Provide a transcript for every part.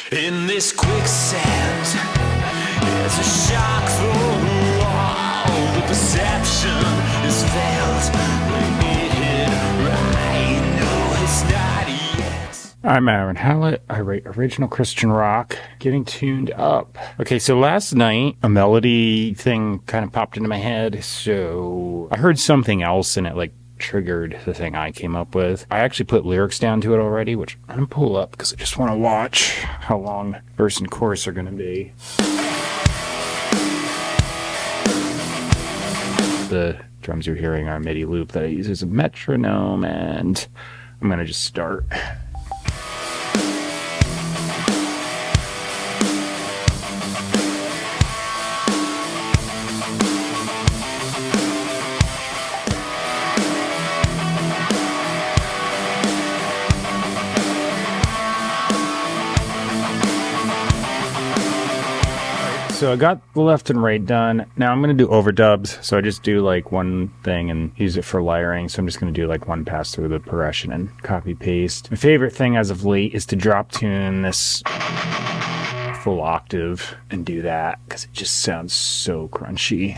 In this quicksand, it's a shock for all. The perception is veiled. We need it right. No, it's not yet. I'm Aaron Hallett. I write original Christian rock, getting tuned up. Okay, so last night, a melody thing kind of popped into my head. So I heard something else and it triggered the thing I came up with. I actually put lyrics down to it already, which I'm going to pull up because I just want to watch how long verse and chorus are going to be. The drums you're hearing are a MIDI loop that I use as a metronome, and I'm going to just start. So I got the left and right done. Now I'm going to do overdubs. So I just do one thing and use it for layering. So I'm just going to do one pass through the progression and copy paste. My favorite thing as of late is to drop tune this full octave and do that because it just sounds so crunchy.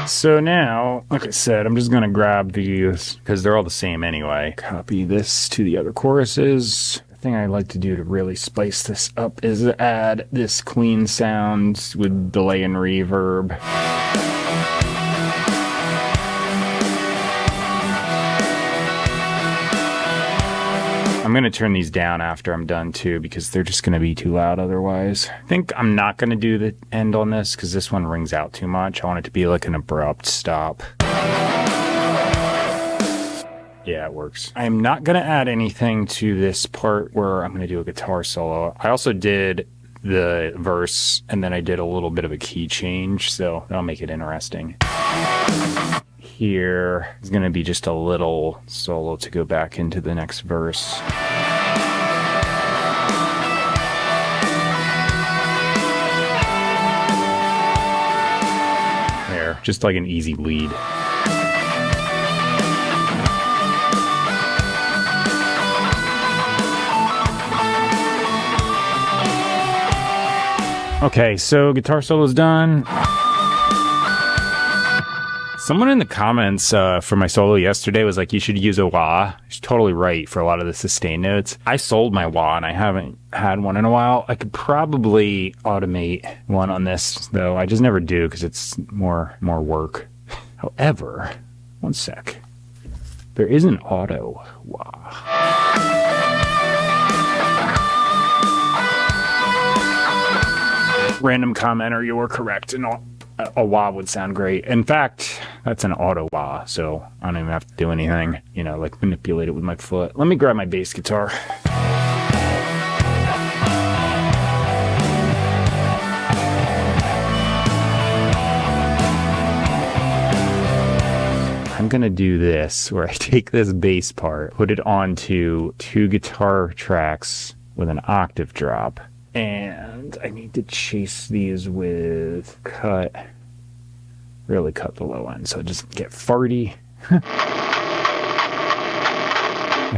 So now, like I said, I'm just going to grab these because they're all the same anyway. Copy this to the other choruses. The thing I like to do to really spice this up is add this clean sound with delay and reverb. I'm going to turn these down after I'm done too because they're just going to be too loud otherwise. I think I'm not going to do the end on this because this one rings out too much. I want it to be an abrupt stop. Yeah, it works. I'm not going to add anything to this part where I'm going to do a guitar solo. I also did the verse and then I did a little bit of a key change, so that'll make it interesting. Here is going to be just a little solo to go back into the next verse. There, just an easy lead. Okay, so guitar solo's done. Someone in the comments for my solo yesterday was you should use a wah. She's totally right for a lot of the sustain notes. I sold my wah and I haven't had one in a while. I could probably automate one on this, though. I just never do because it's more work. However, one sec. There is an auto wah. Random commenter, you were correct. And a wah would sound great. In fact, that's an auto wah, so I don't even have to do anything, manipulate it with my foot. Let me grab my bass guitar. I'm gonna do this where I take this bass part, put it onto 2 guitar tracks with an octave drop. And I need to chase these with really cut the low end, so just get farty. That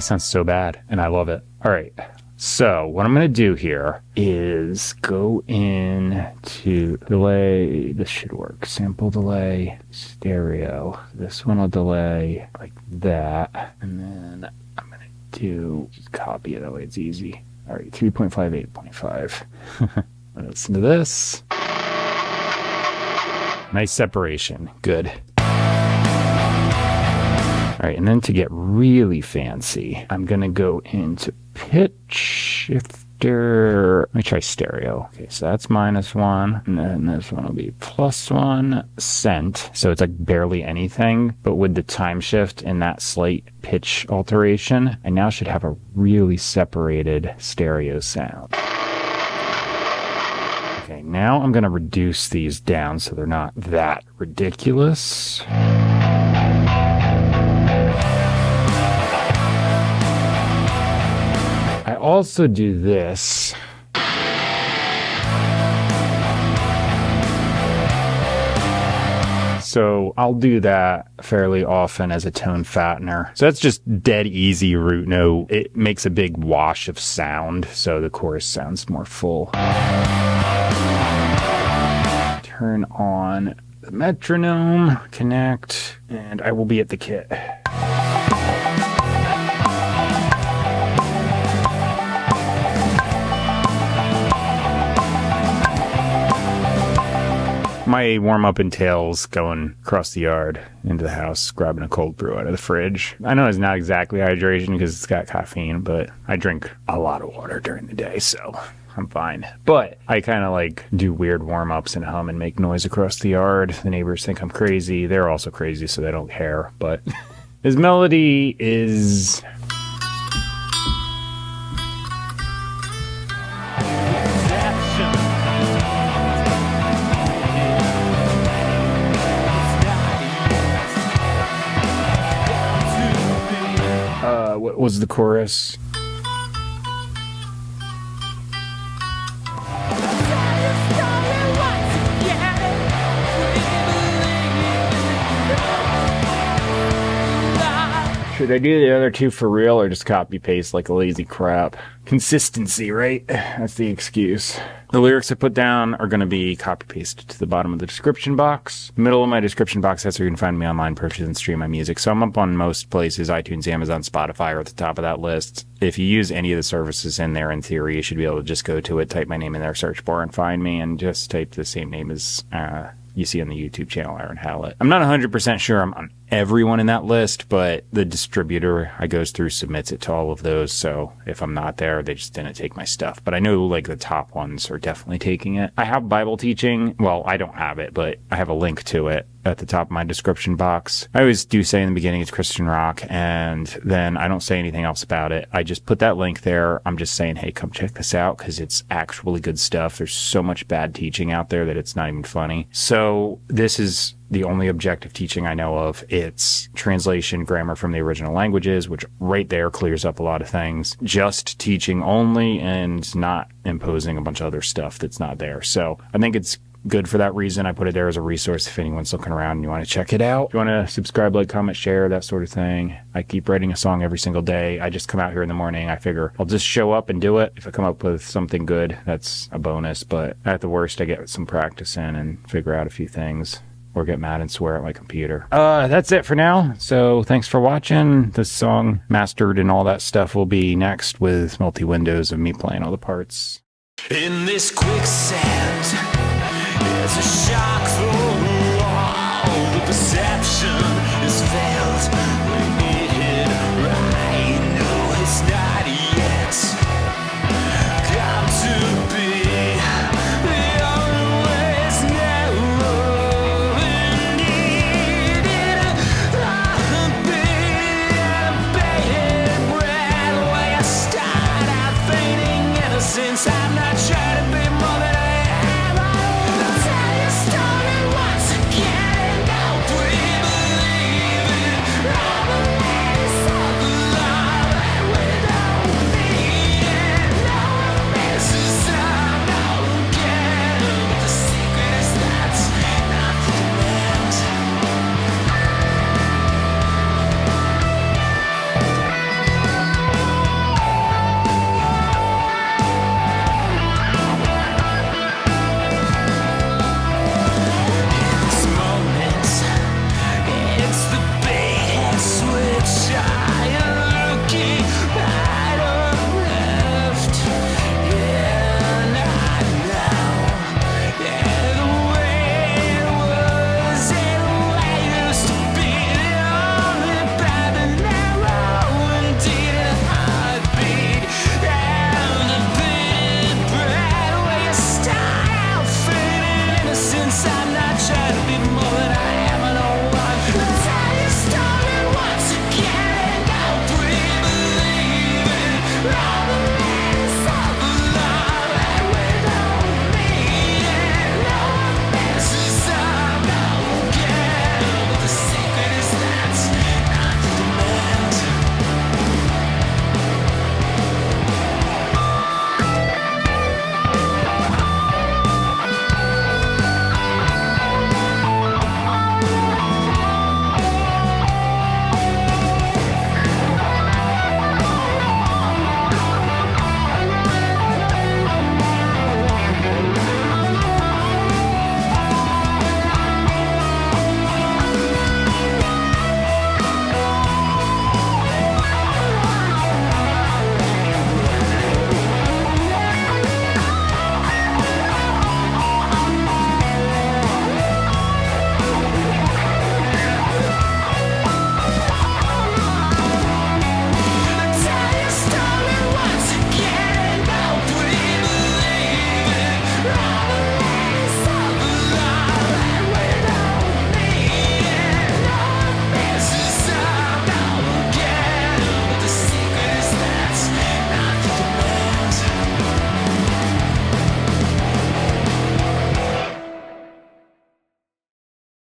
sounds so bad, and I love it. All right, so what I'm going to do here is go into delay. This should work. Sample delay, stereo. This one will delay like that, and then I'm going to just copy it. That way it's easy. All right, 3.5, 8.5. Listen to this. Nice separation. Good. All right, and then to get really fancy, I'm going to go into pitch shifter. Let me try stereo. Okay, so that's -1, and then this one will be +1 cent. So it's barely anything, but with the time shift and that slight pitch alteration, I now should have a really separated stereo sound. Okay, now I'm going to reduce these down so they're not that ridiculous. I also do this. So I'll do that fairly often as a tone fattener. So that's just dead easy root note. It makes a big wash of sound, so the chorus sounds more full. Turn on the metronome, connect, and I will be at the kit. My warm-up entails going across the yard into the house, grabbing a cold brew out of the fridge. I know it's not exactly hydration because it's got caffeine, but I drink a lot of water during the day, so I'm fine. But I kind of like do weird warm-ups and hum and make noise across the yard. The neighbors think I'm crazy. They're also crazy, so they don't care. But his melody is... what was the chorus? Should I do the other two for real or just copy paste like a lazy crap? Consistency, right? That's the excuse. The lyrics I put down are going to be copy pasted to the bottom of the description box. Middle of my description box, that's where you can find me online, purchase and stream my music. So I'm up on most places, iTunes, Amazon, Spotify are at the top of that list. If you use any of the services in there, in theory, you should be able to just go to it, type my name in their search bar and find me, and just type the same name as you see on the YouTube channel, Aaron Hallett. I'm not 100% sure I'm on everyone in that list, but the distributor I goes through submits it to all of those, so if I'm not there, they just didn't take my stuff. But I know like the top ones are definitely taking it. I have Bible teaching. Well, I don't have it, but I have a link to it at the top of my description box. I always do say in the beginning it's Christian rock, and then I don't say anything else about it. I just put that link there. I'm just saying, hey, come check this out because it's actually good stuff. There's so much bad teaching out there that it's not even funny. So this is the only objective teaching I know of. It's translation, grammar from the original languages, which right there clears up a lot of things. Just teaching only and not imposing a bunch of other stuff that's not there. So I think it's good for that reason. I put it there as a resource if anyone's looking around and you want to check it out. If you want to subscribe, like, comment, share, that sort of thing. I keep writing a song every single day. I just come out here in the morning. I figure I'll just show up and do it. If I come up with something good, that's a bonus. But at the worst, I get some practice in and figure out a few things or get mad and swear at my computer. That's it for now. So thanks for watching. This song mastered and all that stuff will be next with multi-windows of me playing all the parts. In this quicksand, it's a shock for